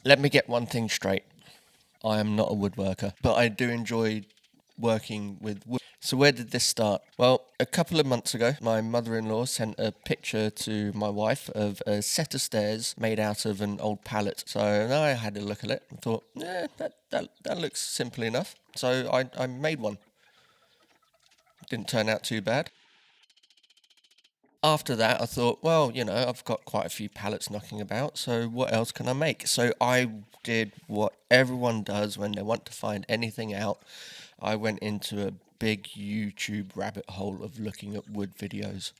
Let me get one thing straight. I am not a woodworker, but I do enjoy working with wood. So where did this start? Well, a couple of months ago, my mother-in-law sent a picture to my wife of a set of stairs made out of an old pallet. So I had a look at it and thought, yeah, that looks simple enough. So I made one. Didn't turn out too bad. After that, I thought, well, I've got quite a few pallets knocking about, so what else can I make? So I did what everyone does when they want to find anything out. I went into a big YouTube rabbit hole of looking at wood videos.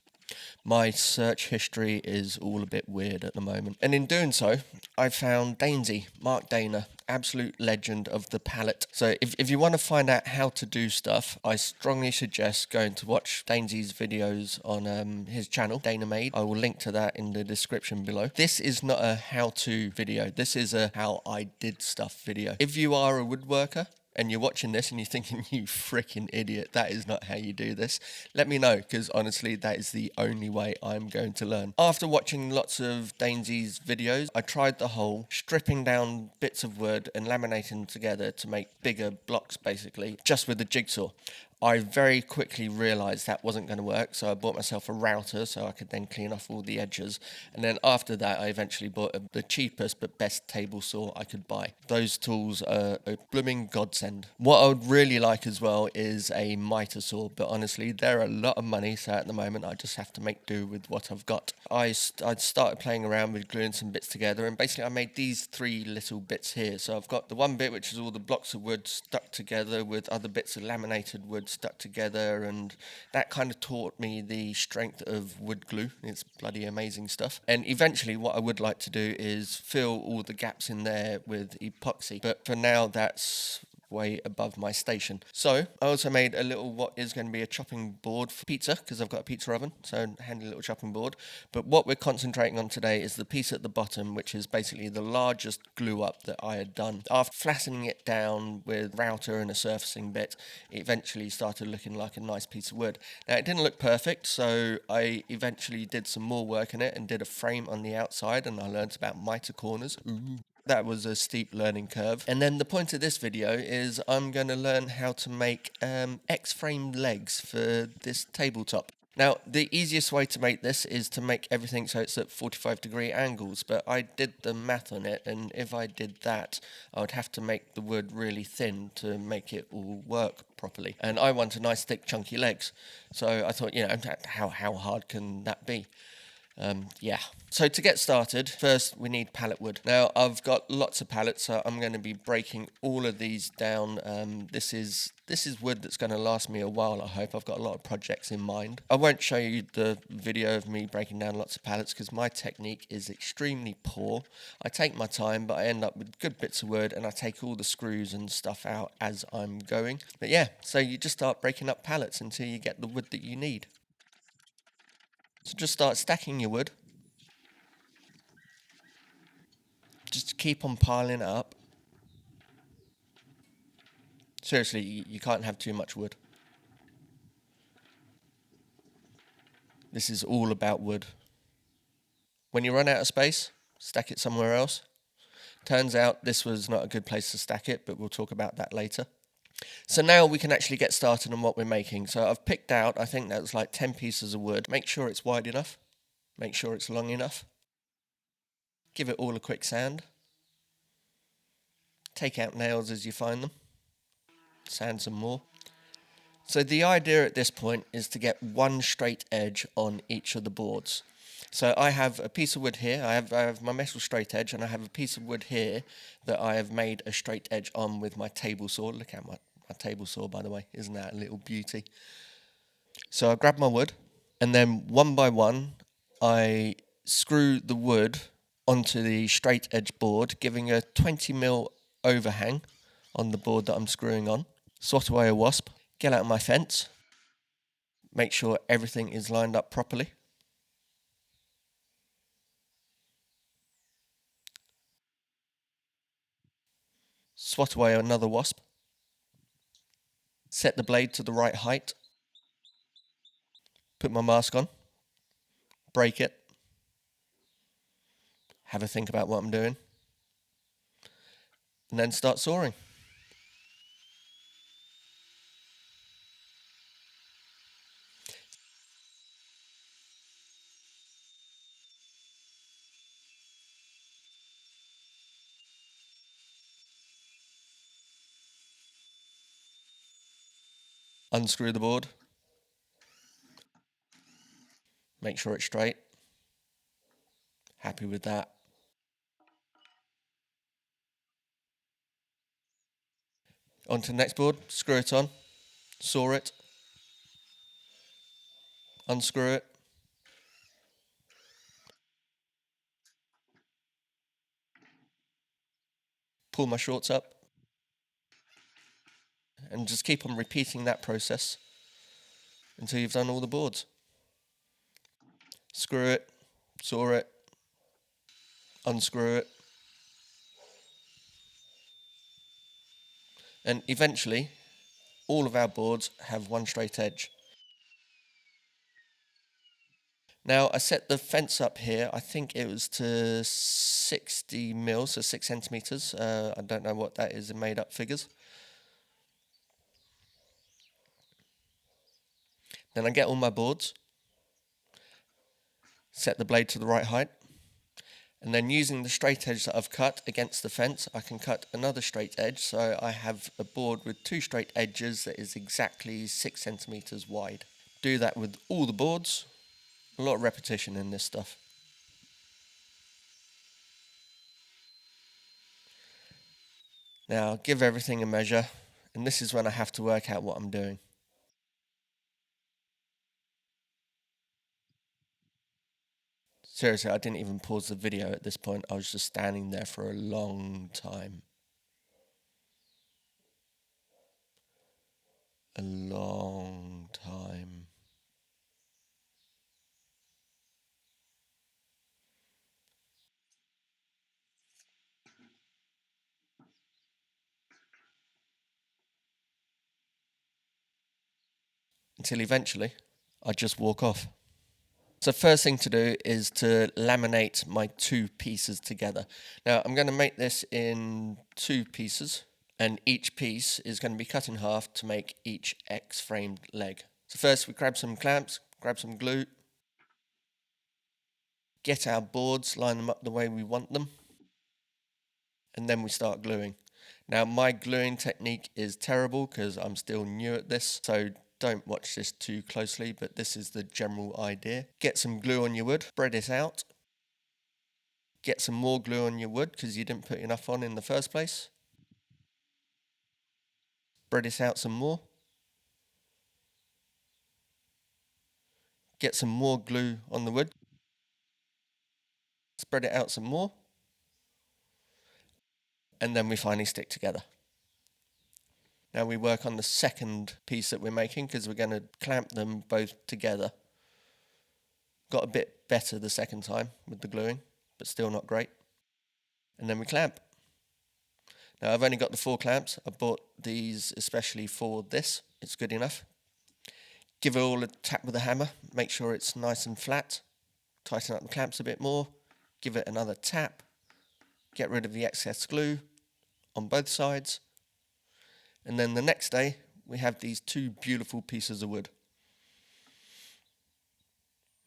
My search history is all a bit weird at the moment. And in doing so, I found Dainsy, Mark Dana, absolute legend of the palette. So if you want to find out how to do stuff, I strongly suggest going to watch Dainsy's videos on his channel, Dana Made. I will link to that in the description below. This is not a how-to video. This is a how I did stuff video. If you are a woodworker, and you're watching this and you're thinking, you freaking idiot, that is not how you do this, let me know, because honestly, that is the only way I'm going to learn. After watching lots of Dainsy's videos, I tried the whole stripping down bits of wood and laminating them together to make bigger blocks, basically, just with the jigsaw. I very quickly realised that wasn't going to work, so I bought myself a router so I could then clean off all the edges. And then after that, I eventually bought the cheapest but best table saw I could buy. Those tools are a blooming godsend. What I would really like as well is a miter saw, but honestly, they're a lot of money, so at the moment I just have to make do with what I've got. I'd started playing around with gluing some bits together, and basically I made these three little bits here. So I've got the one bit which is all the blocks of wood stuck together with other bits of laminated wood stuck together, and that kind of taught me the strength of wood glue. It's bloody amazing stuff. And eventually what I would like to do is fill all the gaps in there with epoxy, but for now that's way above my station. So I also made a little, what is going to be a chopping board for pizza, because I've got a pizza oven, so handy little chopping board. But what we're concentrating on today is the piece at the bottom, which is basically the largest glue up that I had done. After flattening it down with router and a surfacing bit, it eventually started looking like a nice piece of wood. Now it didn't look perfect, so I eventually did some more work in it and did a frame on the outside, and I learned about miter corners. Ooh. That was a steep learning curve. And then the point of this video is I'm going to learn how to make X-frame legs for this tabletop. Now, the easiest way to make this is to make everything so it's at 45-degree angles, but I did the math on it, and if I did that, I would have to make the wood really thin to make it all work properly. And I want a nice, thick, chunky legs. So I thought, how hard can that be? Yeah. So to get started, first we need pallet wood. Now I've got lots of pallets, so I'm going to be breaking all of these down. This is wood that's going to last me a while, I hope. I've got a lot of projects in mind. I won't show you the video of me breaking down lots of pallets because my technique is extremely poor. I take my time, but I end up with good bits of wood, and I take all the screws and stuff out as I'm going. But yeah, so you just start breaking up pallets until you get the wood that you need. So just start stacking your wood. Just keep on piling it up. Seriously, you can't have too much wood. This is all about wood. When you run out of space, stack it somewhere else. Turns out this was not a good place to stack it, but we'll talk about that later. So now we can actually get started on what we're making. So I've picked out, I think that was like 10 pieces of wood. Make sure it's wide enough. Make sure it's long enough. Give it all a quick sand. Take out nails as you find them. Sand some more. So the idea at this point is to get one straight edge on each of the boards. So I have a piece of wood here, I have my metal straight edge, and I have a piece of wood here that I have made a straight edge on with my table saw. Look at my table saw, by the way, isn't that a little beauty? So I grab my wood, and then one by one I screw the wood onto the straight edge board, giving a 20mm overhang on the board that I'm screwing on. Swat away a wasp, get out my fence, make sure everything is lined up properly. Swat away another wasp, set the blade to the right height, put my mask on, break it, have a think about what I'm doing, and then start sawing. Unscrew the board, make sure it's straight. Happy with that. On to the next board, screw it on, saw it, unscrew it, pull my shorts up, and just keep on repeating that process until you've done all the boards. Screw it, saw it, unscrew it, and eventually all of our boards have one straight edge. Now I set the fence up here, I think it was to 60 mils, so 6 centimeters. I don't know what that is in made up figures. Then I get all my boards, set the blade to the right height, and then using the straight edge that I've cut against the fence, I can cut another straight edge, so I have a board with 2 straight edges that is exactly 6 centimeters wide. Do that with all the boards. A lot of repetition in this stuff. Now give everything a measure, and this is when I have to work out what I'm doing. Seriously, I didn't even pause the video at this point. I was just standing there for a long time. A long time. Until eventually, I just walk off. So first thing to do is to laminate my 2 pieces together. Now I'm going to make this in 2 pieces, and each piece is going to be cut in half to make each X-framed leg. So first we grab some clamps, grab some glue, get our boards, line them up the way we want them, and then we start gluing. Now my gluing technique is terrible because I'm still new at this, so don't watch this too closely, but this is the general idea. Get some glue on your wood, spread it out, get some more glue on your wood because you didn't put enough on in the first place, spread it out some more, get some more glue on the wood, spread it out some more, and then we finally stick together. Now we work on the second piece that we're making because we're going to clamp them both together. Got a bit better the second time with the gluing, but still not great. And then we clamp. Now I've only got the 4 clamps. I bought these especially for this. It's good enough. Give it all a tap with a hammer. Make sure it's nice and flat. Tighten up the clamps a bit more. Give it another tap. Get rid of the excess glue on both sides. And then the next day, we have these 2 beautiful pieces of wood.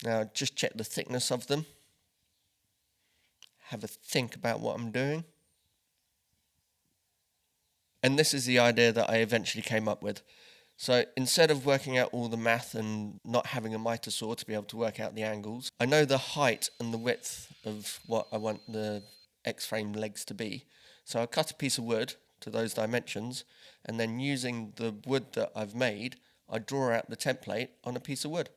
Now, just check the thickness of them. Have a think about what I'm doing. And this is the idea that I eventually came up with. So instead of working out all the math and not having a miter saw to be able to work out the angles, I know the height and the width of what I want the X-frame legs to be. So I cut a piece of wood to those dimensions, and then using the wood that I've made, I draw out the template on a piece of wood.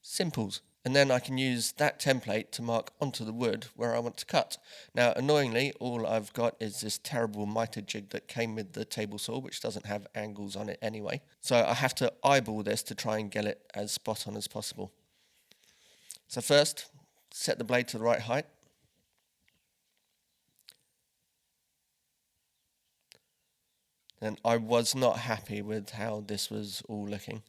Simples. And then I can use that template to mark onto the wood where I want to cut. Now, annoyingly, all I've got is this terrible miter jig that came with the table saw, which doesn't have angles on it anyway. So I have to eyeball this to try and get it as spot on as possible. So first, set the blade to the right height. And I was not happy with how this was all looking.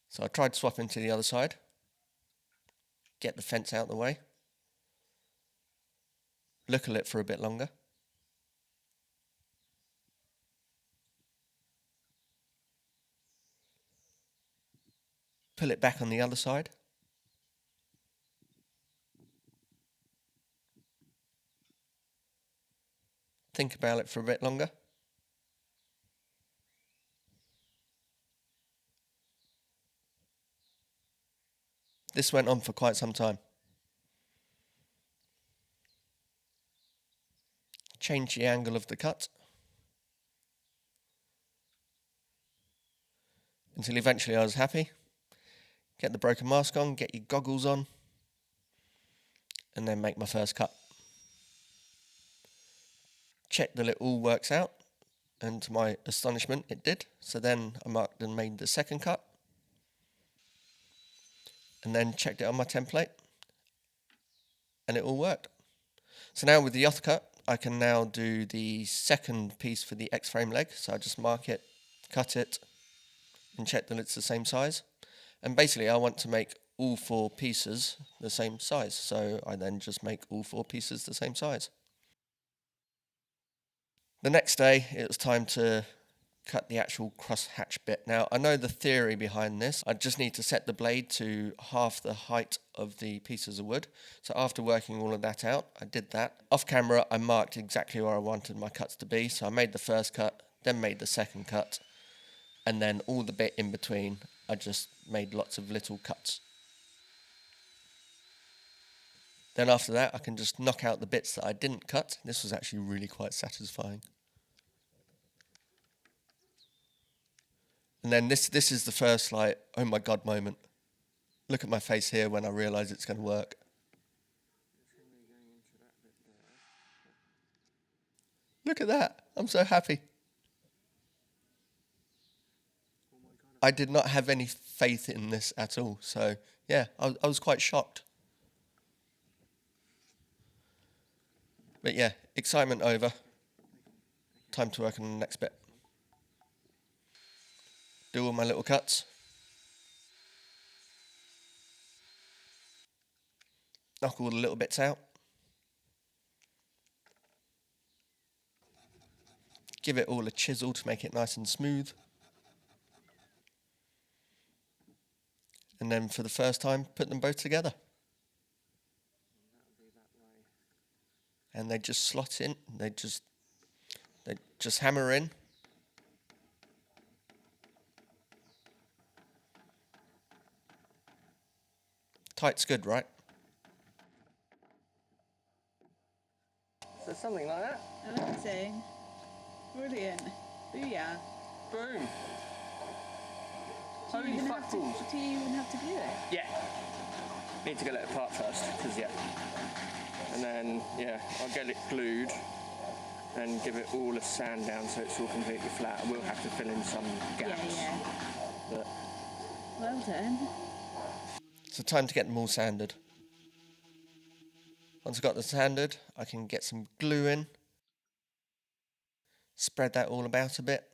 So I tried swapping to the other side, get the fence out of the way, look at it for a bit longer, pull it back on the other side, think about it for a bit longer, this went on for quite some time. Change the angle of the cut until eventually I was happy. Get the broken mask on, get your goggles on, and then make my first cut. Check that it all works out, and to my astonishment it did. So then I marked and made the second cut, and then checked it on my template, and it all worked. So now with the off cut, I can now do the second piece for the X-frame leg. So I just mark it, cut it, and check that it's the same size. And basically I want to make all 4 pieces the same size. So I then just make all 4 pieces the same size. The next day it was time to cut the actual cross hatch bit. Now I know the theory behind this. I just need to set the blade to half the height of the pieces of wood. So after working all of that out, I did that. Off camera I marked exactly where I wanted my cuts to be. So I made the first cut, then made the second cut, and then all the bit in between I just made lots of little cuts. Then after that I can just knock out the bits that I didn't cut. This was actually really quite satisfying. And then this is the first like, oh my god moment. Look at my face here when I realise it's going to work. Look at that. I'm so happy. I did not have any faith in this at all. So yeah, I was quite shocked. But yeah, excitement over. Time to work on the next bit. Do all my little cuts. Knock all the little bits out. Give it all a chisel to make it nice and smooth. And then for the first time, put them both together. And they just slot in. They just hammer in. Tight's good, right? So something like that. Amazing. Brilliant. Booyah. Boom. Do you even have to glue it? Yeah. Need to get it apart first, because yeah. And then, yeah, I'll get it glued and give it all a sand down so it's all completely flat. I will have to fill in some gaps. Yeah. But Well done. so time to get them all sanded. Once I've got them sanded, I can get some glue in. Spread that all about a bit.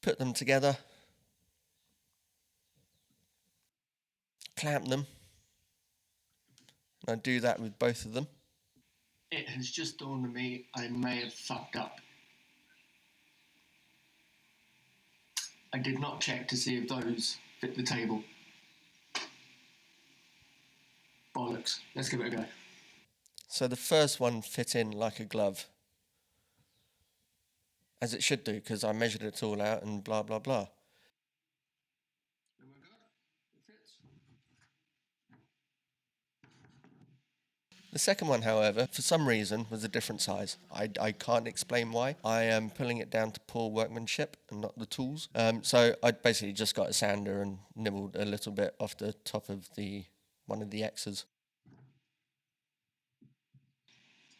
Put them together. Clamp them. And I do that with both of them. It has just dawned on me I may have fucked up. I did not check to see if those fit the table. Bollocks. Let's give it a go. So the first one fit in like a glove. As it should do, because I measured it all out and blah, blah, blah. Oh my god, it fits. The second one, however, for some reason, was a different size. I can't explain why. I am pulling it down to poor workmanship and not the tools. So I basically just got a sander and nibbled a little bit off the top of one of the X's.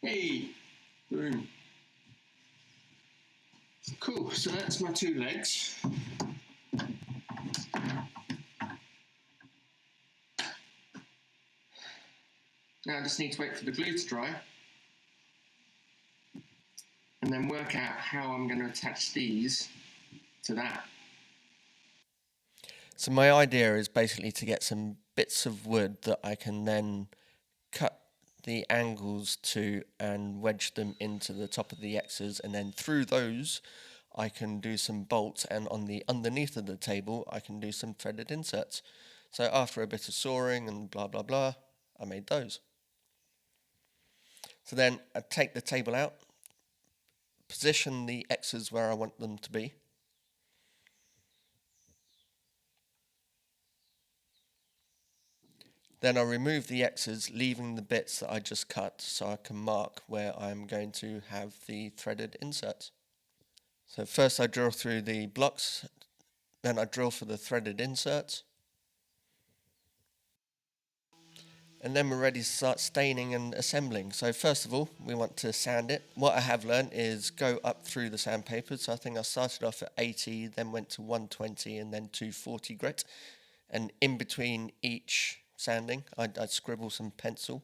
Hey, boom. Cool, so that's my 2 legs. Now I just need to wait for the glue to dry and then work out how I'm going to attach these to that. So my idea is basically to get some bits of wood that I can then cut the angles to and wedge them into the top of the X's, and then through those I can do some bolts, and on the underneath of the table I can do some threaded inserts. So after a bit of sawing and blah blah blah, I made those. So then I take the table out, position the X's where I want them to be. Then I remove the X's, leaving the bits that I just cut so I can mark where I'm going to have the threaded inserts. So first I drill through the blocks, then I drill for the threaded inserts. And then we're ready to start staining and assembling. So first of all, we want to sand it. What I have learned is go up through the sandpaper. So I think I started off at 80, then went to 120 and then 240 grit. And in between each sanding, I'd scribble some pencil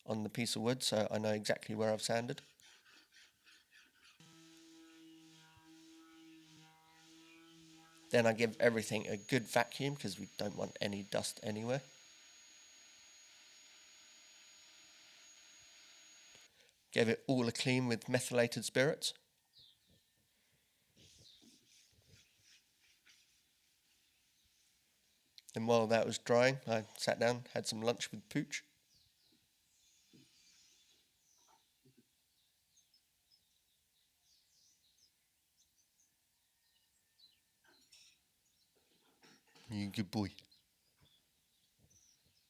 on the piece of wood so I know exactly where I've sanded. Then I give everything a good vacuum because we don't want any dust anywhere. Give it all a clean with methylated spirits. And while that was drying, I sat down, had some lunch with Pooch. You good boy.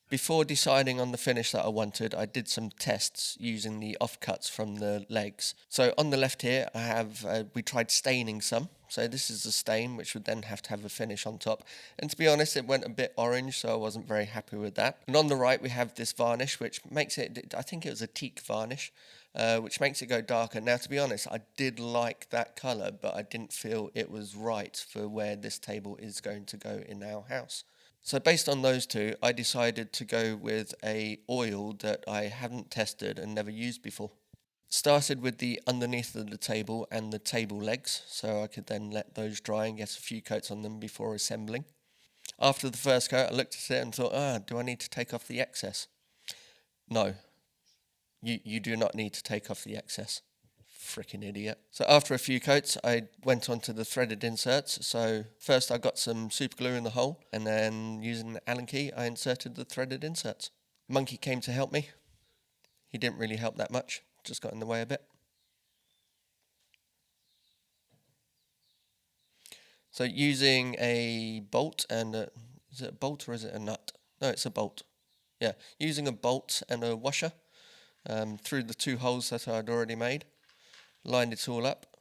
Before deciding on the finish that I wanted, I did some tests using the offcuts from the legs. So on the left here, I have, we tried staining some. So this is the stain, which would then have to have a finish on top. And to be honest, it went a bit orange, so I wasn't very happy with that. And on the right, we have this varnish, which makes it, I think it was a teak varnish, which makes it go darker. Now, to be honest, I did like that colour, but I didn't feel it was right for where this table is going to go in our house. So based on those two, I decided to go with a oil that I hadn't tested and never used before. Started with the underneath of the table and the table legs, so I could then let those dry and get a few coats on them before assembling. After the first coat, I looked at it and thought, do I need to take off the excess? No, you do not need to take off the excess. Freaking idiot. So after a few coats, I went on to the threaded inserts. So first I got some super glue in the hole, and then using the Allen key, I inserted the threaded inserts. Monkey came to help me. He didn't really help that much, just got in the way a bit. So using a bolt and is it a bolt or is it a nut? No, it's a bolt. Yeah, using a bolt and a washer through the two holes that I'd already made, lined it all up,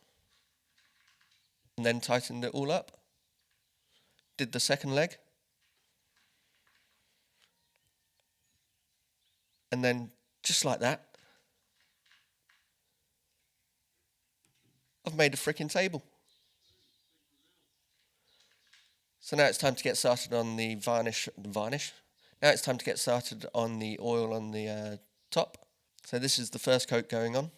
and then tightened it all up. Did the second leg, and then just like that, I've made a freaking table. So now it's time to get started on the varnish. Now it's time to get started on the oil on the top. So this is the first coat going on.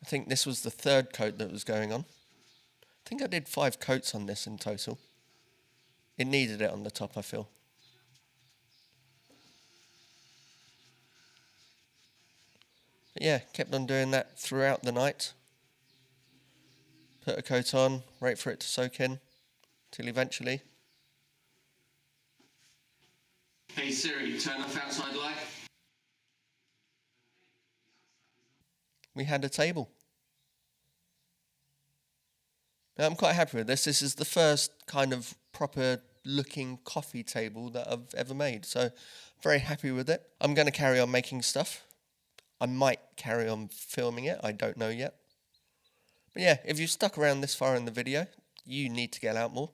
I think this was the third coat that was going on. I think I did 5 coats on this in total. It needed it on the top, I feel. But yeah, kept on doing that throughout the night. Put a coat on, wait for it to soak in, till eventually... Hey Siri, turn off outside light. We had a table. Now I'm quite happy with this. This is the first kind of proper looking coffee table that I've ever made. So I'm very happy with it. I'm going to carry on making stuff. I might carry on filming it. I don't know yet. But yeah, if you've stuck around this far in the video, you need to get out more.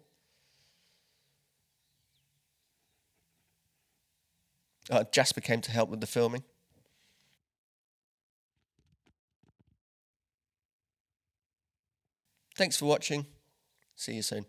Jasper came to help with the filming. Thanks for watching. See you soon.